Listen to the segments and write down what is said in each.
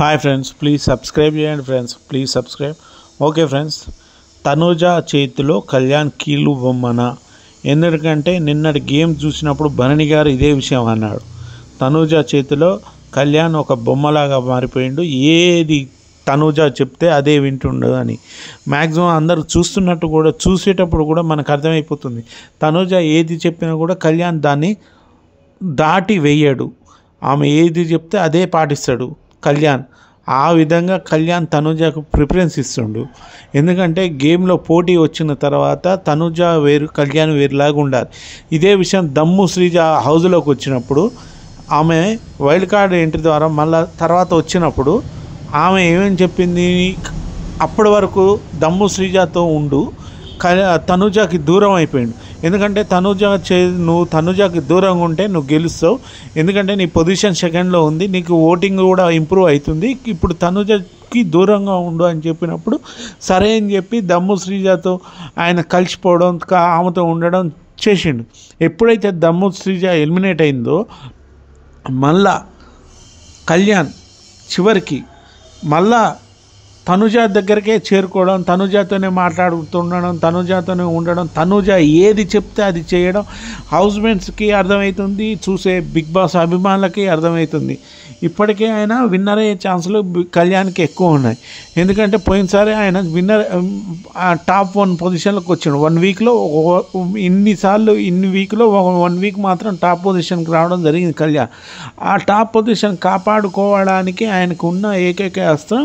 Hi friends, please subscribe చేయండి friends, please subscribe. Okay friends, Tanuja చేతిలో కళ్యాణ్ కీలు బొమ్మన. ఎందుకంటే నిన్నటి గేమ్ చూసినప్పుడు భరణి గారు ఇదే విషయం అన్నాడు. తనూజ చేతిలో కళ్యాణ్ ఒక బొమ్మలాగా మారిపోయిండు, ఏది తనూజ చెప్తే అదే వింటుండు అని. మ్యాక్సిమం అందరూ చూసేటప్పుడు కూడా మనకు అర్థమైపోతుంది. తనూజ ఏది చెప్పినా కూడా కళ్యాణ్ దాన్ని దాటి వేయడు. ఆమె ఏది చెప్తే అదే పాటిస్తాడు కళ్యాణ్. ఆ విధంగా కళ్యాణ్ తనూజకు ప్రిఫరెన్స్ ఇస్తుండు. ఎందుకంటే గేమ్లో పోటీ వచ్చిన తర్వాత తనూజ వేరు, కళ్యాణ్ వేరులాగా ఉండాలి. ఇదే విషయం దమ్ము శ్రీజ హౌస్లోకి వచ్చినప్పుడు, ఆమె వైల్డ్ కార్డ్ ఎంట్రీ ద్వారా మళ్ళీ తర్వాత వచ్చినప్పుడు ఆమె ఏమేమి చెప్పింది, అప్పటి వరకు దమ్ము శ్రీజతో ఉండు, తనూజకి దూరం అయిపోయింది. ఎందుకంటే నువ్వు తనూజకి దూరంగా ఉంటే నువ్వు గెలుస్తావు. ఎందుకంటే నీ పొజిషన్ సెకండ్లో ఉంది, నీకు ఓటింగ్ కూడా ఇంప్రూవ్ అవుతుంది. ఇప్పుడు తనూజకి దూరంగా ఉండు అని చెప్పినప్పుడు సరే అని చెప్పి దమ్ము శ్రీజతో ఆయన కలిసిపోవడం, ఆమెతో ఉండడం చేసిండు. ఎప్పుడైతే దమ్ము శ్రీజ ఎలిమినేట్ అయిందో మళ్ళా కళ్యాణ్ చివరికి మళ్ళా తనూజ దగ్గరికే చేరుకోవడం, తనూజతోనే మాట్లాడుతుండడం, తనూజతోనే ఉండడం, తనూజ ఏది చెప్తే అది చేయడం హౌస్మేట్స్కి అర్థమవుతుంది, చూసే బిగ్ బాస్ అభిమానులకి అర్థమవుతుంది. ఇప్పటికే ఆయన విన్నర్ అయ్యే ఛాన్సులు కళ్యాణ్కి ఎక్కువ ఉన్నాయి. ఎందుకంటే పోయినసారి ఆయన విన్నర్ టాప్ 1 పొజిషన్లోకి వచ్చాడు. 1 వీక్లో ఇన్ని వీక్లో 1 వీక్ మాత్రం టాప్ పొజిషన్కి రావడం జరిగింది కళ్యాణ్. ఆ టాప్ పొజిషన్ కాపాడుకోవడానికి ఆయనకు ఉన్న ఏకైక అస్త్రం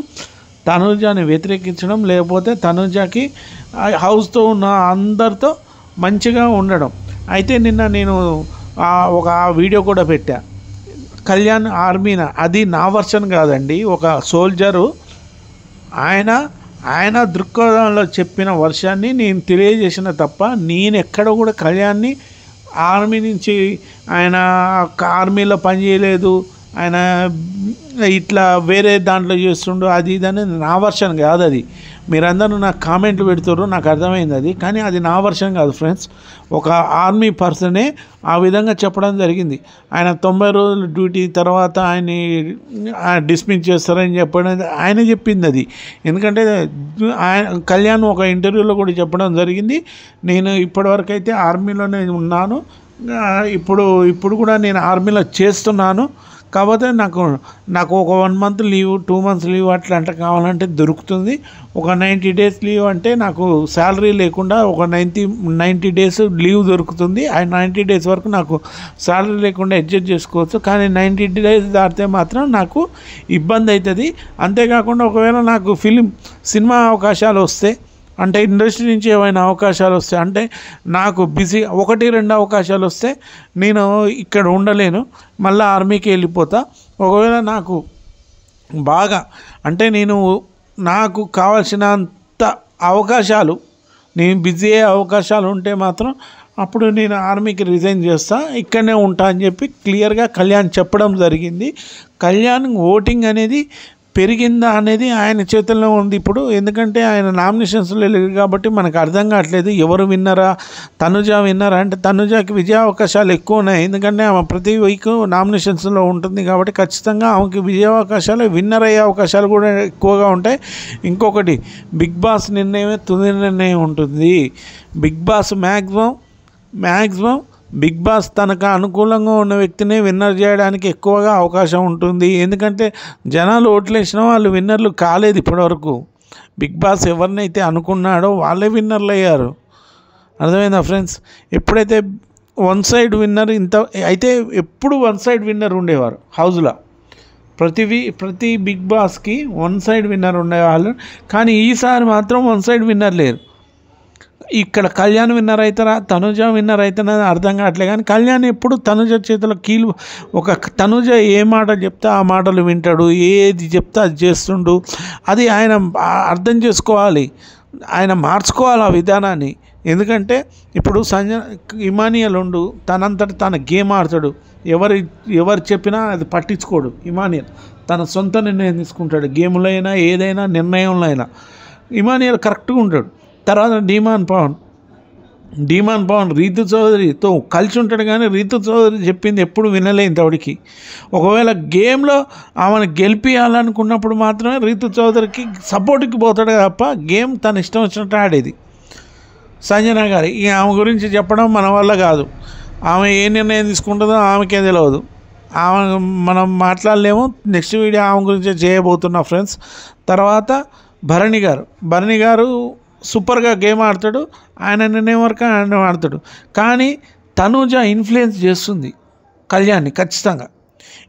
తనూజని వ్యతిరేకించడం, లేకపోతే తనూజకి హౌస్తో ఉన్న అందరితో మంచిగా ఉండడం. అయితే నిన్న నేను ఒక వీడియో కూడా పెట్టా, కళ్యాణ్ ఆర్మీన. అది నా వర్షన్ కాదండి, ఒక సోల్జరు ఆయన దృక్పథంలో చెప్పిన వర్షాన్ని నేను తెలియజేసిన తప్ప, నేను ఎక్కడ కూడా కళ్యాణ్ని ఆర్మీ నుంచి ఆయన ఆర్మీలో పనిచేయలేదు, ఆయన ఇట్లా వేరే దాంట్లో చేస్తుండు అది ఇది అనేది నా వర్షన్ కాదు. అది మీరందరూ నాకు కామెంట్లు పెడుతుర్రు, నాకు అర్థమైంది అది, కానీ అది నా వర్షన్ కాదు ఫ్రెండ్స్. ఒక ఆర్మీ పర్సనే ఆ విధంగా చెప్పడం జరిగింది. ఆయన 90 రోజుల డ్యూటీ తర్వాత ఆయన్ని డిస్మిస్ చేస్తారని చెప్పడం ఆయన చెప్పింది అది. ఎందుకంటే కళ్యాణ్ ఒక ఇంటర్వ్యూలో కూడా చెప్పడం జరిగింది, నేను ఇప్పటివరకు అయితే ఆర్మీలోనే ఉన్నాను, ఇప్పుడు కూడా నేను ఆర్మీలో చేస్తున్నాను, కాకపోతే నాకు ఒక 1 మంత్ లీవ్, 2 మంత్స్ లీవ్ అట్లా కావాలంటే దొరుకుతుంది. ఒక 90 డేస్ లీవ్ అంటే నాకు శాలరీ లేకుండా ఒక 90 డేస్ లీవ్ దొరుకుతుంది. ఆ 90 డేస్ వరకు నాకు శాలరీ లేకుండా అడ్జస్ట్ చేసుకోవచ్చు. కానీ 90 డేస్ దాటితే మాత్రం నాకు ఇబ్బంది అవుతుంది. అంతేకాకుండా ఒకవేళ నాకు సినిమా అవకాశాలు వస్తే, అంటే ఇండస్ట్రీ నుంచి ఏమైనా అవకాశాలు వస్తే, అంటే నాకు 1-2 అవకాశాలు వస్తే నేను ఇక్కడ ఉండలేను, మళ్ళీ ఆర్మీకి వెళ్ళిపోతా. ఒకవేళ నాకు బాగా అంటే నాకు కావాల్సినంత అవకాశాలు, నేను బిజీ అయ్యే అవకాశాలు ఉంటే మాత్రం అప్పుడు నేను ఆర్మీకి రిజైన్ చేస్తా, ఇక్కడనే ఉంటా అని చెప్పి క్లియర్గా కళ్యాణ్ చెప్పడం జరిగింది. కళ్యాణ్ ఓటింగ్ అనేది పెరిగిందా అనేది ఆయన చేతుల్లో ఉంది ఇప్పుడు. ఎందుకంటే ఆయన నామినేషన్స్లో లేదు కాబట్టి మనకు అర్థం కావట్లేదు ఎవరు విన్నరా, తనూజ విన్నరా అంటే తనూజకి విజయ అవకాశాలు ఎక్కువ ఉన్నాయి. ఎందుకంటే ఆమె ప్రతి వీక్ నామినేషన్స్లో ఉంటుంది కాబట్టి ఖచ్చితంగా ఆమెకి విజయ అవకాశాలు, విన్నర్ అయ్యే అవకాశాలు కూడా ఎక్కువగా ఉంటాయి. ఇంకొకటి, బిగ్ బాస్ నిర్ణయమే తుది నిర్ణయం ఉంటుంది. Bigg Boss maximum Bigg Boss తనకు అనుకూలంగా ఉన్న వ్యక్తిని విన్నర్ చేయడానికి ఎక్కువగా అవకాశం ఉంటుంది. ఎందుకంటే జనాలు ఓట్లేసిన వాళ్ళు విన్నర్లు కాలేదు ఇప్పటివరకు. బిగ్ బాస్ ఎవరినైతే అనుకున్నాడో వాళ్ళే విన్నర్లు అయ్యారు. అర్థమైందా ఫ్రెండ్స్? ఎప్పుడైతే వన్ సైడ్ విన్నర్ అయితే ఎప్పుడు వన్ సైడ్ విన్నర్ ఉండేవారు హౌస్లో. ప్రతి బిగ్ బాస్కి వన్ సైడ్ విన్నర్ ఉండేవాళ్ళు, కానీ ఈసారి మాత్రం వన్ సైడ్ విన్నర్ లేరు. ఇక్కడ కళ్యాణ్ విన్నర్ అవుతారా, తనూజ విన్నర్ అవుతారా అర్థం కావట్లేదు. కానీ కళ్యాణ్ ఎప్పుడు తనూజ చేతిలో తనూజ ఏ మాటలు చెప్తే ఆ మాటలు వింటాడు, ఏది చెప్తే అది చేస్తుండు. అది ఆయన అర్థం చేసుకోవాలి, ఆయన మార్చుకోవాలి ఆ విధానాన్ని. ఎందుకంటే ఇప్పుడు ఇమానియల్ తనంతట తన గేమ్ ఆడతాడు, ఎవరు చెప్పినా అది పట్టించుకోడు. ఇమానియల్ తన సొంత నిర్ణయం తీసుకుంటాడు, గేమ్లో అయినా ఏదైనా నిర్ణయంలో అయినా ఇమానియల్ కరెక్ట్గా ఉంటాడు. తర్వాత డీమాన్ పవన్ డీమాన్ పవన్ రీతు చౌదరితో కలిసి ఉంటాడు, కానీ రీతు చౌదరి చెప్పింది ఎప్పుడు వినలే ఇంతవరకు. ఒకవేళ గేమ్లో ఆమెను గెలిపియాలనుకున్నప్పుడు మాత్రమే రీతు చౌదరికి సపోర్ట్కి పోతాడు తప్ప గేమ్ తన ఇష్టం వచ్చినట్టు ఆడేది సంజన గారి. ఇక ఆమె గురించి చెప్పడం మన వల్ల కాదు. ఆమె ఏ నిర్ణయం తీసుకుంటుందో ఆమెకే తెలియదు. ఆమె మనం మాట్లాడలేము. నెక్స్ట్ వీడియో ఆమె గురించి చేయబోతున్నా ఫ్రెండ్స్. తర్వాత భరణి గారు సూపర్గా గేమ్ ఆడతాడు. ఆయన నిర్ణయం వరకు ఆయన ఆడతాడు. కానీ తనుజ ఇన్ఫ్లుయెన్స్ చేస్తుంది కళ్యాణ్ని ఖచ్చితంగా.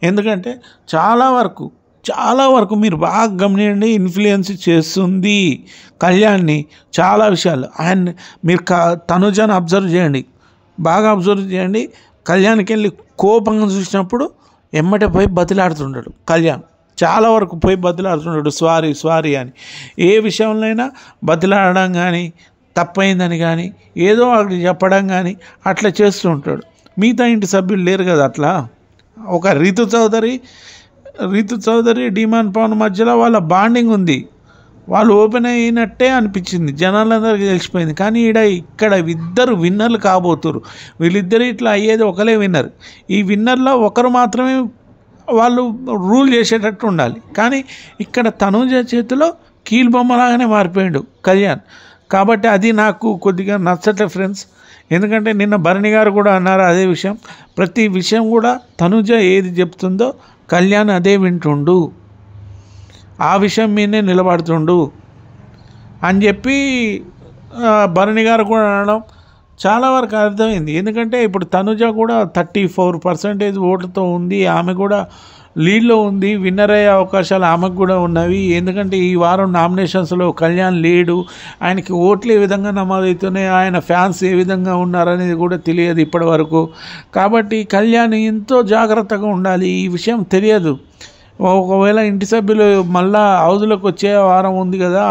ఎందుకంటే చాలా వరకు మీరు బాగా గమనించండి, ఇన్ఫ్లుయెన్స్ చేస్తుంది కళ్యాణ్ని చాలా విషయాలు. ఆయన మీరు తనుజని బాగా అబ్జర్వ్ చేయండి. కళ్యాణ్కి వెళ్ళి కోపంగా చూసినప్పుడు ఎమ్మటే పోయి బతిలాడుతుంటాడు కళ్యాణ్. చాలా వరకు పోయి బతిలాడుతున్నాడు సారీ అని. ఏ విషయంలోనైనా బతిలాడడం కానీ, తప్పైందని కానీ, ఏదో అక్కడ చెప్పడం కానీ అట్లా చేస్తూ ఉంటాడు. మిగతా ఇంటి సభ్యులు లేరు కదా అట్లా. ఒక రీతు చౌదరి డీమాన్ పవన్ మధ్యలో వాళ్ళ బాండింగ్ ఉంది. వాళ్ళు ఓపెన్ అయినట్టే అనిపించింది, జనాలందరికీ తెలిసిపోయింది. కానీ ఇక్కడ ఇద్దరు విన్నర్లు కాబోతున్నారు. వీళ్ళిద్దరు ఇట్లా అయ్యేది ఒకలే విన్నర్. ఈ విన్నర్లో ఒకరు మాత్రమే వాళ్ళు రూల్ చేసేటట్టు ఉండాలి. కానీ ఇక్కడ తనుజ చేతిలో కీలుబొమ్మలాగానే మారిపోయాడు కళ్యాణ్. కాబట్టి అది నాకు కొద్దిగా నచ్చట్లే ఫ్రెండ్స్. ఎందుకంటే నిన్న భరణి గారు కూడా అన్నారు అదే విషయం. ప్రతి విషయం కూడా తనుజ ఏది చెప్తుందో కళ్యాణ్ అదే వింటుండు, ఆ విషయం మీదనే నిలబడుతుండు అని చెప్పి భరణి గారు కూడా అనడం చాలా వరకు అర్థమైంది. ఎందుకంటే ఇప్పుడు తనుజ కూడా 34% ఓట్లతో ఉంది. ఆమె కూడా లీడ్లో ఉంది. విన్నర్ అయ్యే అవకాశాలు ఆమెకు కూడా ఉన్నవి. ఎందుకంటే ఈ వారం నామినేషన్స్లో కళ్యాణ్ లేడు. ఆయనకి ఓట్లు ఏ విధంగా నమోదవుతున్నాయి, ఆయన ఫ్యాన్స్ ఏ విధంగా ఉన్నారనేది కూడా తెలియదు ఇప్పటి వరకు. కాబట్టి కళ్యాణ్ ఎంతో జాగ్రత్తగా ఉండాలి. ఈ విషయం తెలియదు. ఒకవేళ ఇంటి సభ్యులు మళ్ళా హౌజ్లోకి వచ్చే వారం ఉంది కదా,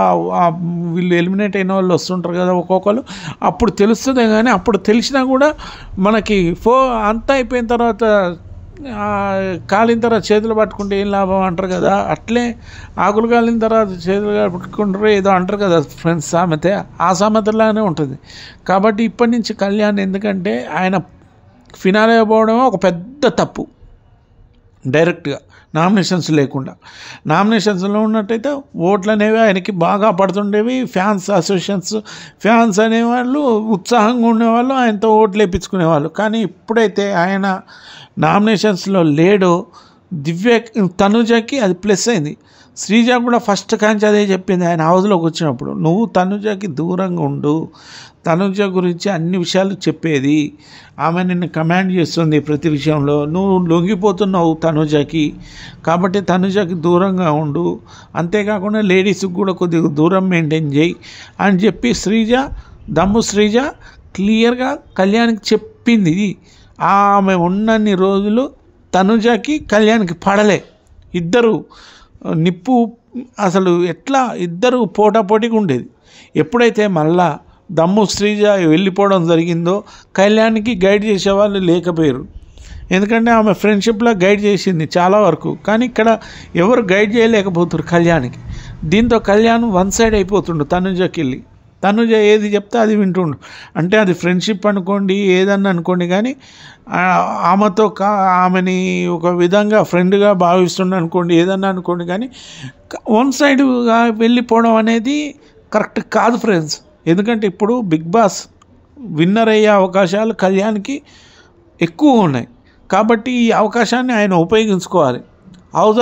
వీళ్ళు ఎలిమినేట్ అయిన వాళ్ళు వస్తుంటారు కదా ఒక్కొక్కరు, అప్పుడు తెలుస్తుంది. కానీ అప్పుడు తెలిసినా కూడా మనకి అంతా అయిపోయిన తర్వాత కాలిన తర్వాత చేతులు పట్టుకుంటే ఏం లాభం అంటారు కదా, అట్లే ఆకులు కాలిన తర్వాత చేతులు పట్టుకుంటారు ఏదో అంటారు కదా ఫ్రెండ్స్ సామెత. ఆ సామెతలానే ఉంటుంది. కాబట్టి ఇప్పటి నుంచి కళ్యాణ్, ఎందుకంటే ఆయన ఫినాలే పోవడం ఒక పెద్ద తప్పు. డైరెక్ట్గా నామినేషన్స్ లేకుండా, నామినేషన్స్లో ఉన్నట్టయితే ఓట్లు అనేవి ఆయనకి బాగా పడుతుండేవి. ఫ్యాన్స్ అనేవాళ్ళు ఉత్సాహంగా ఉండేవాళ్ళు, ఆయనతో ఓట్లు వేయించుకునేవాళ్ళు. కానీ ఇప్పుడైతే ఆయన నామినేషన్స్లో లేడో తనుజకి అది ప్లస్ అయింది. శ్రీజ కూడా ఫస్ట్ కాంచి అదే చెప్పింది ఆయన హౌస్లోకి వచ్చినప్పుడు, నువ్వు తనుజకి దూరంగా ఉండు, తనుజ గురించి అన్ని విషయాలు చెప్పేది, ఆమె నిన్ను కమాండ్ చేస్తుంది ప్రతి విషయంలో, నువ్వు లొంగిపోతున్నావు తనుజకి, కాబట్టి తనుజకి దూరంగా ఉండు, అంతేకాకుండా లేడీస్కి కూడా కొద్దిగా దూరం మెయింటైన్ చేయి అని చెప్పి శ్రీజ క్లియర్గా కళ్యాణ్కి చెప్పింది. ఆమె ఉన్నన్ని రోజులు తనుజకి కళ్యాణ్కి పడలే. ఇద్దరు నిప్పు అసలు ఎట్లా ఇద్దరు పోటాపోటీగా ఉండేది. ఎప్పుడైతే మళ్ళా శ్రీజ వెళ్ళిపోవడం జరిగిందో కళ్యాణ్కి గైడ్ చేసేవాళ్ళు లేకపోయారు. ఎందుకంటే ఆమె ఫ్రెండ్షిప్లో గైడ్ చేసింది చాలా వరకు, కానీ ఇక్కడ ఎవరు గైడ్ చేయలేకపోతున్నారు కళ్యాణ్కి. దీంతో కళ్యాణ్ వన్ సైడ్ అయిపోతుండు తనుజకి వెళ్ళి. తనుజ ఏది చెప్తే అది వింటుండు. అంటే అది ఫ్రెండ్షిప్ అనుకోండి, ఏదన్నా అనుకోండి, కానీ ఆమెని ఒక విధంగా ఫ్రెండ్గా భావిస్తుండ అనుకోండి, ఏదన్నా అనుకోండి, కానీ వన్ సైడ్గా వెళ్ళిపోవడం అనేది కరెక్ట్ కాదు ఫ్రెండ్స్. ఎందుకంటే ఇప్పుడు బిగ్ బాస్ విన్నర్ అయ్యే అవకాశాలు కళ్యాణ్కి ఎక్కువ ఉన్నాయి. కాబట్టి ఈ అవకాశాన్ని ఆయన ఉపయోగించుకోవాలి. హౌస్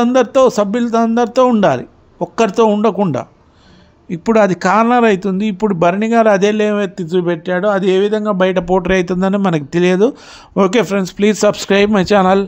సభ్యులతో అందరితో ఉండాలి, ఒక్కరితో ఉండకుండా. ఇప్పుడు అది కార్నర్ అవుతుంది. ఇప్పుడు భరణి గారు అదే లేవెత్తి చూపెట్టాడో అది ఏ విధంగా బయట పోట్రీ అవుతుందని మనకు తెలియదు. Okay friends, please subscribe my channel.